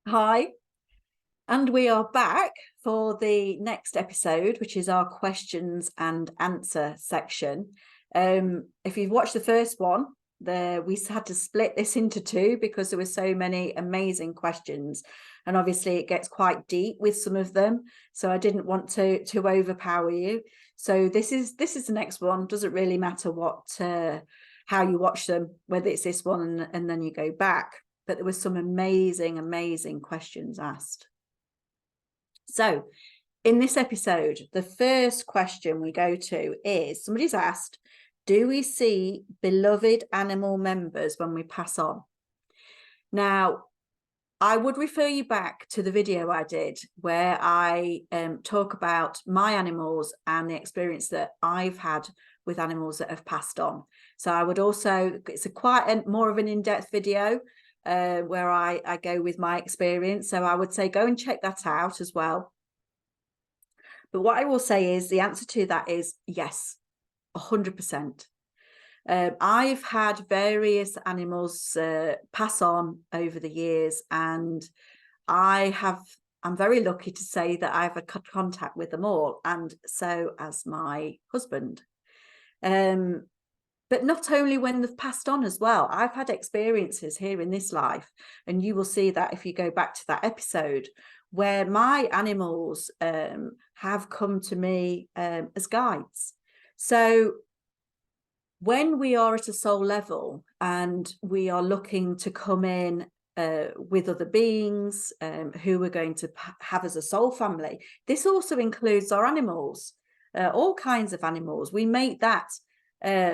Hi, and we are back for the next episode, which is our questions and answer section. If you've watched the first one, we had to split this into two because there were so many amazing questions, and obviously it gets quite deep with some of them. So I didn't want to overpower you. So this is the next one. Doesn't really matter what how you watch them, whether it's this one and then you go back. But there were some amazing questions asked. So in this episode, the first question we go to is, somebody's asked, do we see beloved animal members when we pass on? Now, I would refer you back to the video I did where I talk about my animals and the experience that I've had with animals that have passed on. So I would also, it's more of an in-depth video where I go with my experience. So I would say go and check that out as well. But what I will say is the answer to that is yes, 100%. I've had various animals pass on over the years, and I'm very lucky to say that I've had contact with them all, and so as my husband. But not only when they've passed on as well. I've had experiences here in this life, and you will see that if you go back to that episode, where my animals have come to me as guides. So when we are at a soul level and we are looking to come in with other beings who we're going to have as a soul family, this also includes our animals, all kinds of animals. We make that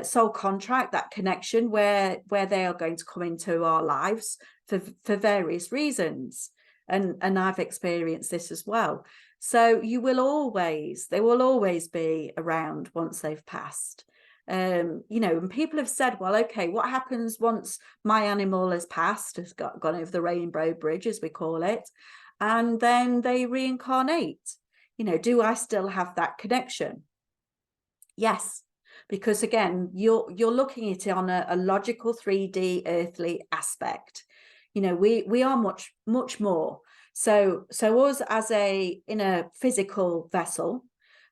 soul contract, that connection where they are going to come into our lives for various reasons. And I've experienced this as well. So they will always be around once they've passed. And people have said, well, okay, what happens once my animal has passed, has gone over the rainbow bridge, as we call it, and then they reincarnate? Do I still have that connection? Yes, because again, you're looking at it on a logical 3D earthly aspect. We are much more. So us as in a physical vessel,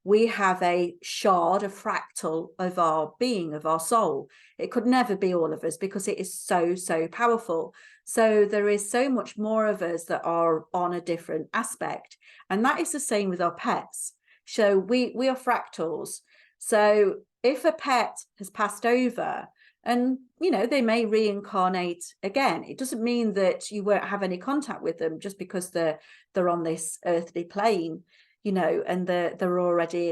we have a shard, a fractal of our being, of our soul. It could never be all of us because it is so powerful. So there is so much more of us that are on a different aspect. And that is the same with our pets. So we are fractals. So if a pet has passed over, and they may reincarnate again, it doesn't mean that you won't have any contact with them just because they're on this earthly plane, and they're already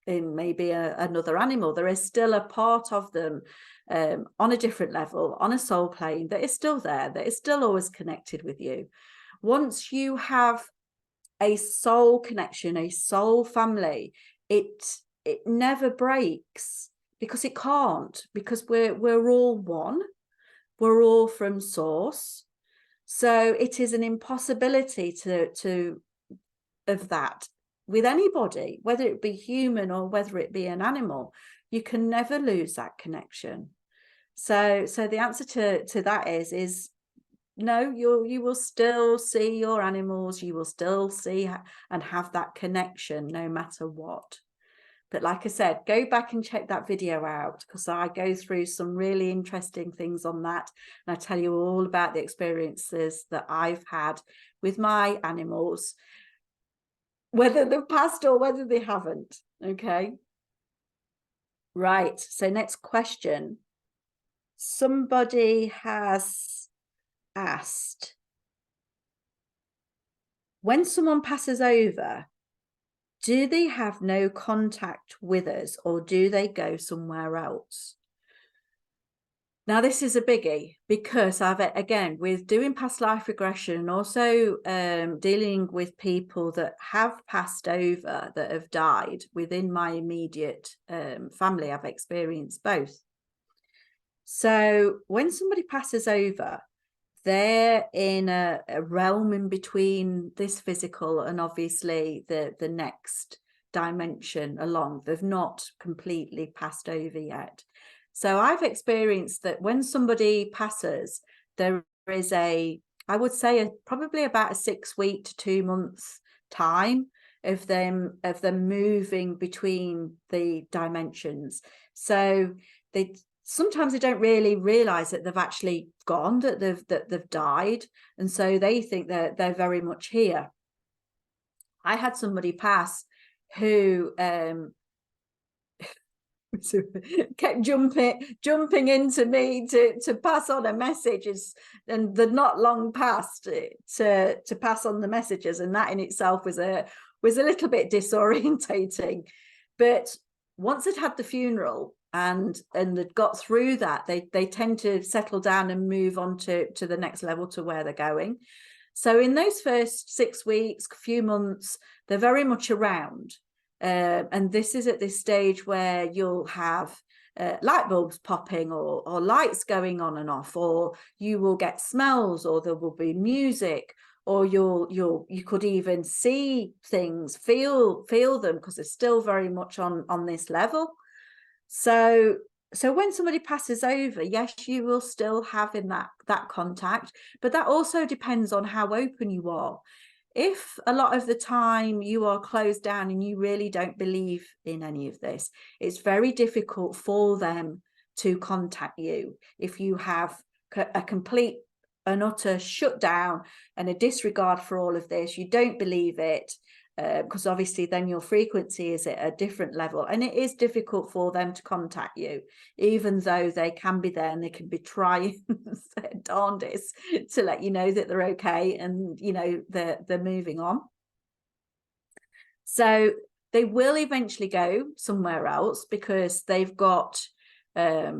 in maybe another animal. There is still a part of them on a different level, on a soul plane, that is still there, that is still always connected with you. Once you have a soul connection, a soul family, it never breaks, because it can't, because we're all one, we're all from source. So it is an impossibility of that with anybody, whether it be human or whether it be an animal. You can never lose that connection. So the answer to that is no. You will still see your animals, you will still see and have that connection no matter what. But like I said, go back and check that video out, because I go through some really interesting things on that. And I tell you all about the experiences that I've had with my animals, whether they've passed or whether they haven't. Okay. Right. So next question. Somebody has asked, when someone passes over, do they have no contact with us, or do they go somewhere else? Now, this is a biggie, because again, with doing past life regression and also dealing with people that have passed over, that have died within my immediate family, I've experienced both. So when somebody passes over, they're in a realm in between this physical and obviously the next dimension along. They've not completely passed over yet. So I've experienced that when somebody passes, there is a I would say probably about a 6 week to 2 months time of them moving between the dimensions. So sometimes they don't really realize that they've actually gone, that they've died, and so they think that they're very much here. I had somebody pass who kept jumping into me to pass on a messages, and they'd not long passed to pass on the messages, and that in itself was a little bit disorientating. But once they'd had the funeral and they'd got through that, they tend to settle down and move on to the next level, to where they're going. So in those first 6 weeks, few months, they're very much around. And this is at this stage where you'll have light bulbs popping, or lights going on and off, or you will get smells, or there will be music, or you could even see things, feel them, because they're still very much on this level. So when somebody passes over, yes, you will still have in that contact, but that also depends on how open you are. If a lot of the time you are closed down and you really don't believe in any of this, it's very difficult for them to contact you. If you have a complete and utter shutdown and a disregard for all of this, you don't believe it, because obviously then your frequency is at a different level, and it is difficult for them to contact you, even though they can be there and they can be trying their darndest to let you know that they're okay, and you know they're moving on. So they will eventually go somewhere else, because they've got a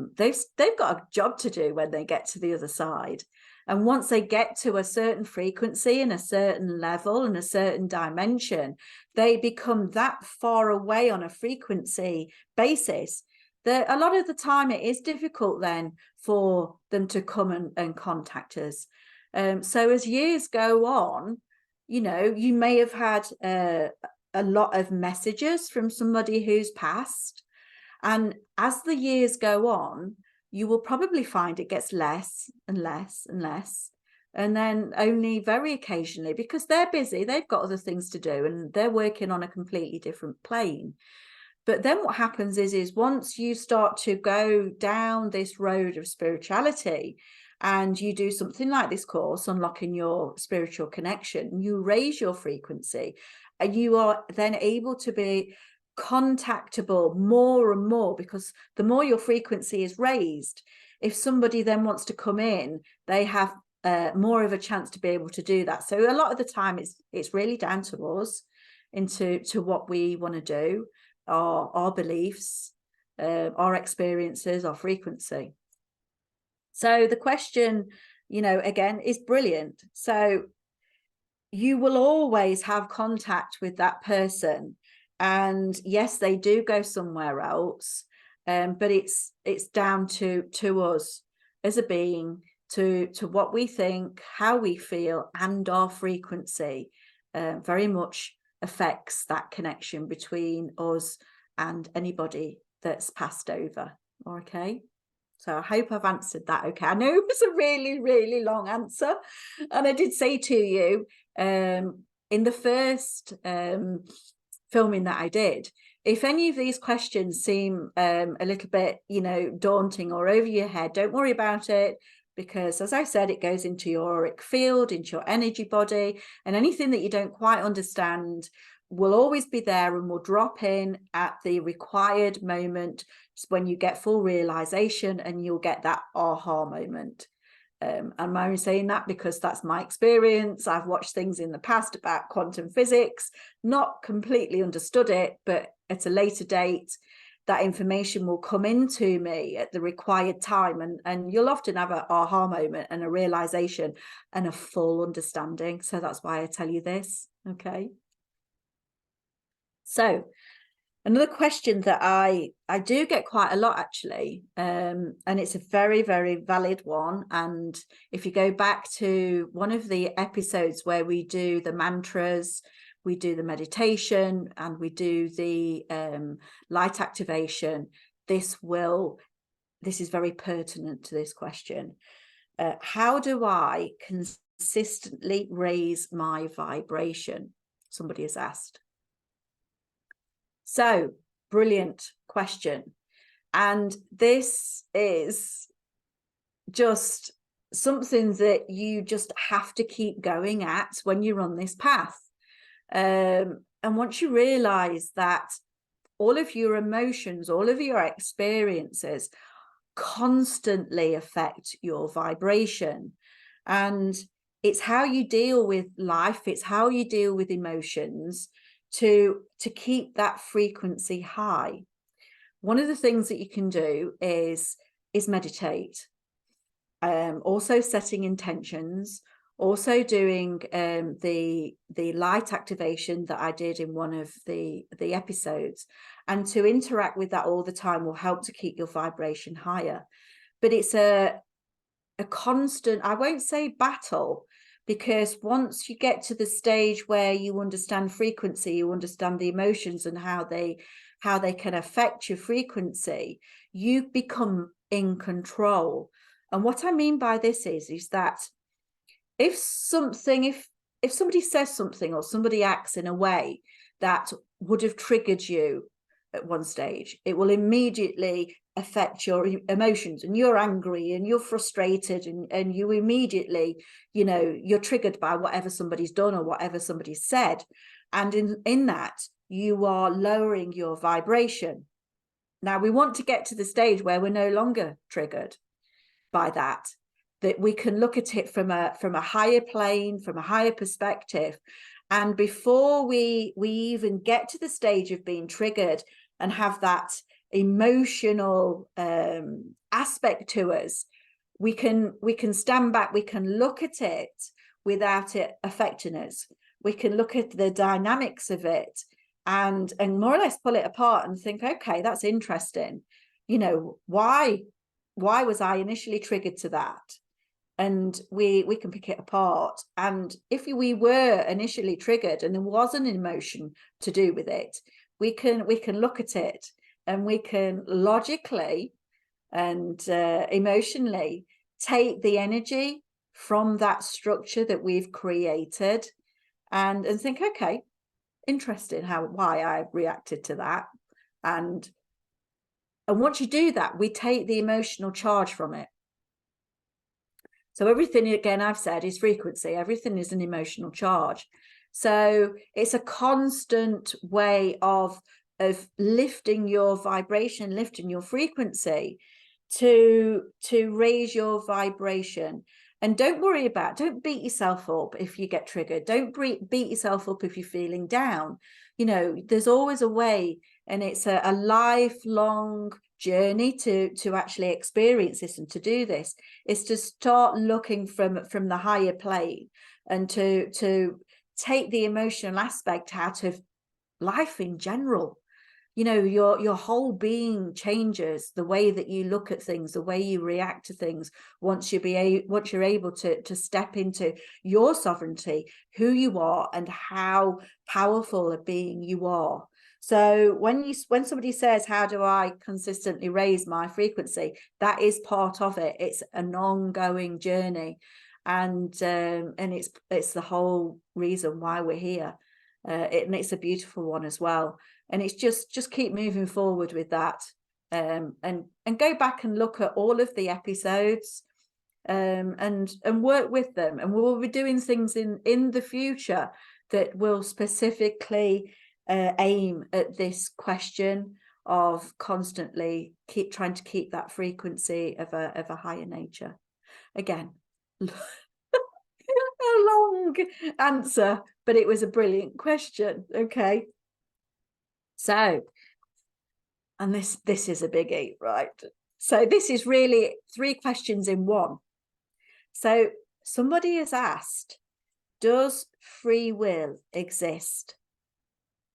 job to do when they get to the other side. And once they get to a certain frequency and a certain level and a certain dimension, they become that far away on a frequency basis that a lot of the time it is difficult then for them to come and contact us. So as years go on, you know, you may have had a lot of messages from somebody who's passed. And as the years go on, you will probably find it gets less and less and less. And then only very occasionally, because they're busy, they've got other things to do, and they're working on a completely different plane. But then what happens is once you start to go down this road of spirituality, and you do something like this course, Unlocking Your Spiritual Connection, you raise your frequency, and you are then able to be contactable more and more, because the more your frequency is raised, if somebody then wants to come in, they have more of a chance to be able to do that. So a lot of the time it's really down to us, into what we want to do, our beliefs, our experiences, our frequency. So the question, you know, again, is brilliant. So you will always have contact with that person, and yes, they do go somewhere else, but it's down to us as a being, to what we think, how we feel, and our frequency very much affects that connection between us and anybody that's passed over. Okay, so I hope I've answered that okay. I know it was a really, really long answer, and I did say to you in the first filming that I did, if any of these questions seem a little bit, you know, daunting or over your head, don't worry about it, because as I said, it goes into your auric field, into your energy body, and anything that you don't quite understand will always be there and will drop in at the required moment when you get full realization, and you'll get that aha moment. And I'm only saying that because that's my experience. I've watched things in the past about quantum physics, not completely understood it, but at a later date, that information will come into me at the required time, and you'll often have an aha moment and a realization and a full understanding. So that's why I tell you this. Okay. So another question that I do get quite a lot, actually, and it's a very, very valid one. And if you go back to one of the episodes where we do the mantras, we do the meditation, and we do the light activation, this is very pertinent to this question. How do I consistently raise my vibration? Somebody has asked. So, brilliant question. And this is just something that you just have to keep going at when you're on this path. And once you realize that all of your emotions, all of your experiences constantly affect your vibration, and it's how you deal with life, it's how you deal with emotions to keep that frequency high. One of the things that you can do is meditate, also setting intentions, also doing the light activation that I did in one of the episodes, and to interact with that all the time will help to keep your vibration higher. But it's a constant, I won't say battle, because once you get to the stage where you understand frequency, you understand the emotions and how they can affect your frequency, you become in control. And what I mean by this is that if somebody says something or somebody acts in a way that would have triggered you at one stage, it will immediately affect your emotions, and you're angry and you're frustrated, and you immediately, you're triggered by whatever somebody's done or whatever somebody's said. And in that, you are lowering your vibration. Now, we want to get to the stage where we're no longer triggered by that we can look at it from a higher plane, from a higher perspective. And before we even get to the stage of being triggered and have that emotional aspect to us, we can stand back, we can look at it without it affecting us. We can look at the dynamics of it and more or less pull it apart and think, okay, that's interesting. Why was I initially triggered to that? And we can pick it apart. And if we were initially triggered and there was an emotion to do with it, we can look at it, and we can logically and emotionally take the energy from that structure that we've created and think, okay, interesting why I reacted to that. And once you do that, we take the emotional charge from it. So everything, again, I've said, is frequency. Everything is an emotional charge. So it's a constant way of lifting your vibration, lifting your frequency to raise your vibration. And don't beat yourself up if you get triggered. Don't beat yourself up if you're feeling down. There's always a way, and it's a lifelong journey to actually experience this and to do this. Is to start looking from the higher plane and to take the emotional aspect out of life in general. Your whole being changes, the way that you look at things, the way you react to things, once you're able to step into your sovereignty, who you are and how powerful a being you are. So when somebody says, how do I consistently raise my frequency, that is part of it. It's an ongoing journey, and it's the whole reason why we're here. And it's a beautiful one as well. And it's just keep moving forward with that, and go back and look at all of the episodes, and work with them. And we'll be doing things in the future that will specifically aim at this question of constantly trying to keep that frequency of a higher nature. Again, a long answer, but it was a brilliant question. Okay. So, and this is a biggie, right? So this is really 3 questions in one. So somebody has asked, does free will exist?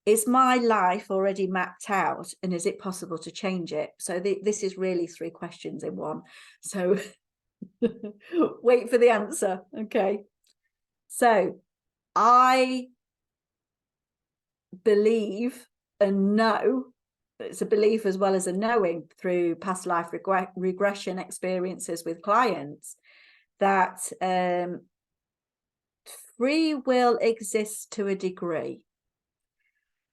Is my life already mapped out, and is it possible to change it? So this is really 3 questions in one. So wait for the answer. Okay. So I believe and know, it's a belief as well as a knowing through past life regression experiences with clients, that free will exists to a degree.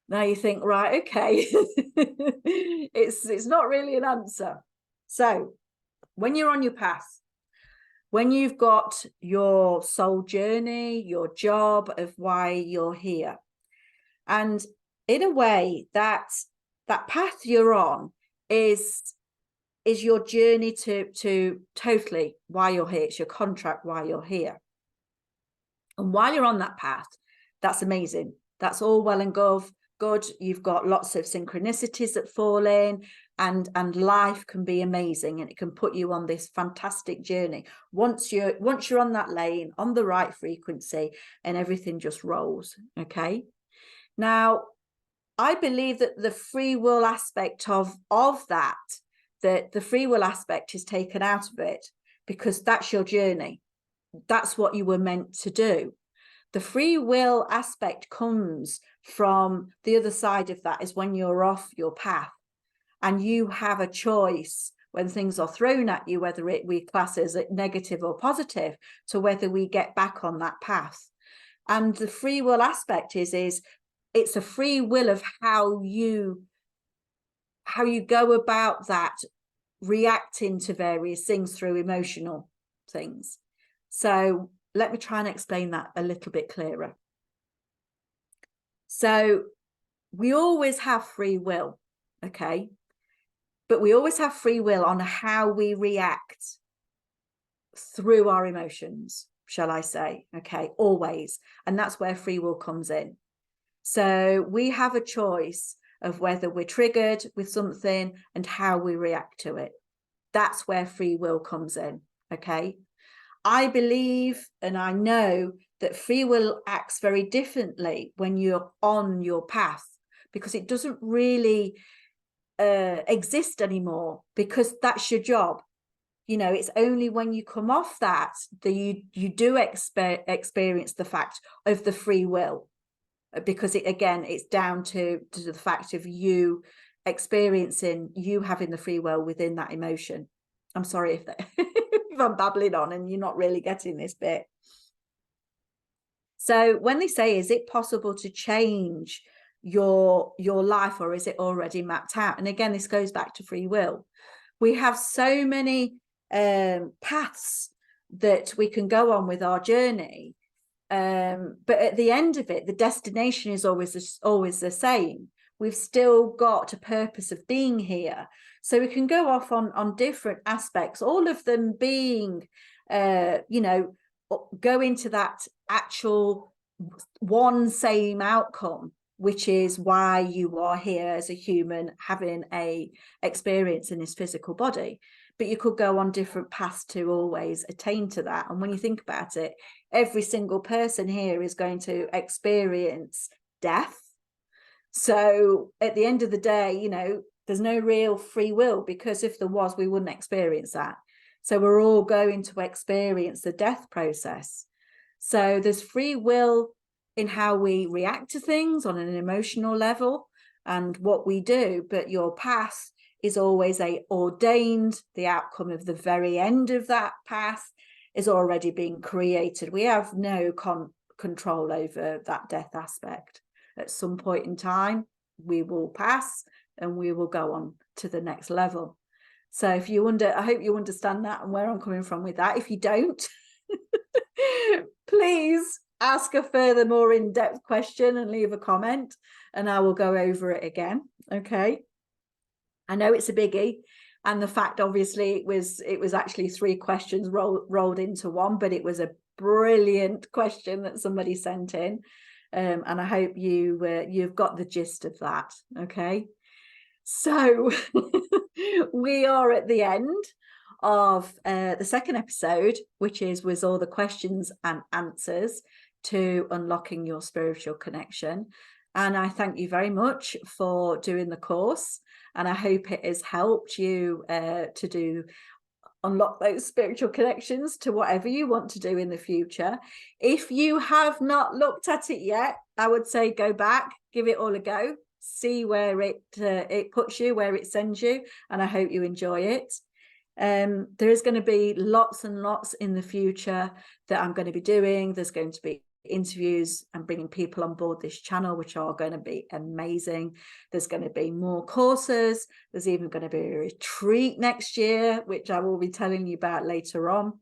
Now you think, right, okay, it's not really an answer. So when you're on your path, when you've got your soul journey, your job of why you're here, and in a way that path you're on is your journey to totally why you're here. It's your contract why you're here. And while you're on that path, that's amazing. That's all well and good. You've got lots of synchronicities that fall in, and life can be amazing, and it can put you on this fantastic journey once you're on that lane, on the right frequency, and everything just rolls. Okay. Now, I believe that the free will aspect of that the free will aspect is taken out of it, because that's your journey. That's what you were meant to do. The free will aspect comes from the other side of that, is when you're off your path and you have a choice when things are thrown at you, whether we class as negative or positive, to whether we get back on that path. And the free will aspect is it's a free will of how you go about that, reacting to various things through emotional things. So let me try and explain that a little bit clearer. So we always have free will, okay? But we always have free will on how we react through our emotions, shall I say, okay? Always. And that's where free will comes in. So we have a choice of whether we're triggered with something and how we react to it. That's where free will comes in, okay? I believe and I know that free will acts very differently when you're on your path, because it doesn't really exist anymore, because that's your job. You know, it's only when you come off that you do experience the fact of the free will, because it's down to the fact of you experiencing, you having the free will within that emotion. I'm sorry if if I'm babbling on and you're not really getting this bit. So when they say, is it possible to change your life, or is it already mapped out? And again, this goes back to free will. We have so many paths that we can go on with our journey, but at the end of it, the destination is always the same. We've still got a purpose of being here, so we can go off on different aspects, all of them being go into that actual one same outcome, which is why you are here as a human, having a experience in this physical body. But you could go on different paths to always attain to that. And when you think about it, every single person here is going to experience death. So at the end of the day, there's no real free will, because if there was, we wouldn't experience that. So we're all going to experience the death process. So there's free will in how we react to things on an emotional level and what we do, but your path is always ordained. The outcome of the very end of that path is already being created. We have no control over that death aspect. At some point in time, we will pass and we will go on to the next level. So I hope you understand that and where I'm coming from with that. If you don't, please ask a further, more in-depth question and leave a comment, and I will go over it again. Okay. I know it's a biggie, and the fact, obviously, it was actually 3 questions rolled into one, but it was a brilliant question that somebody sent in, and I hope you've got the gist of that. Okay. So we are at the end of the second episode, which was all the questions and answers to unlocking your spiritual connection. And I thank you very much for doing the course, and I hope it has helped you to unlock those spiritual connections to whatever you want to do in the future. If you have not looked at it yet, I would say go back, give it all a go, see where it puts you, where it sends you, and I hope you enjoy it. There is going to be lots and lots in the future that I'm going to be doing. There's going to be interviews and bringing people on board this channel, which are going to be amazing. There's going to be more courses. There's even going to be a retreat next year, which I will be telling you about later on.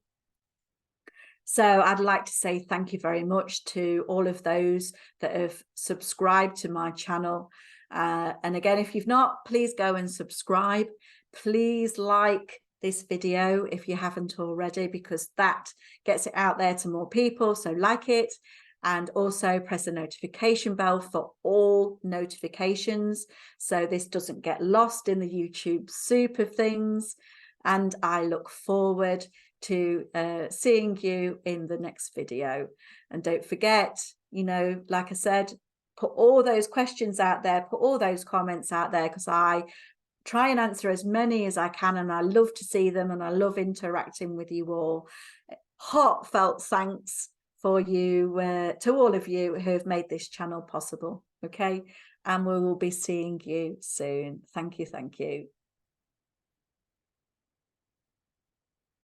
So I'd like to say thank you very much to all of those that have subscribed to my channel. And again, if you've not, please go and subscribe. Please like this video if you haven't already, because that gets it out there to more people. So like it, and also press the notification bell for all notifications, so this doesn't get lost in the YouTube soup of things. And I look forward to seeing you in the next video. And don't forget, you know, like I said, put all those questions out there, put all those comments out there, because I try and answer as many as I can, and I love to see them, and I love interacting with you all. Heartfelt thanks for you, to all of you who have made this channel possible. Okay, and we will be seeing you soon. Thank you.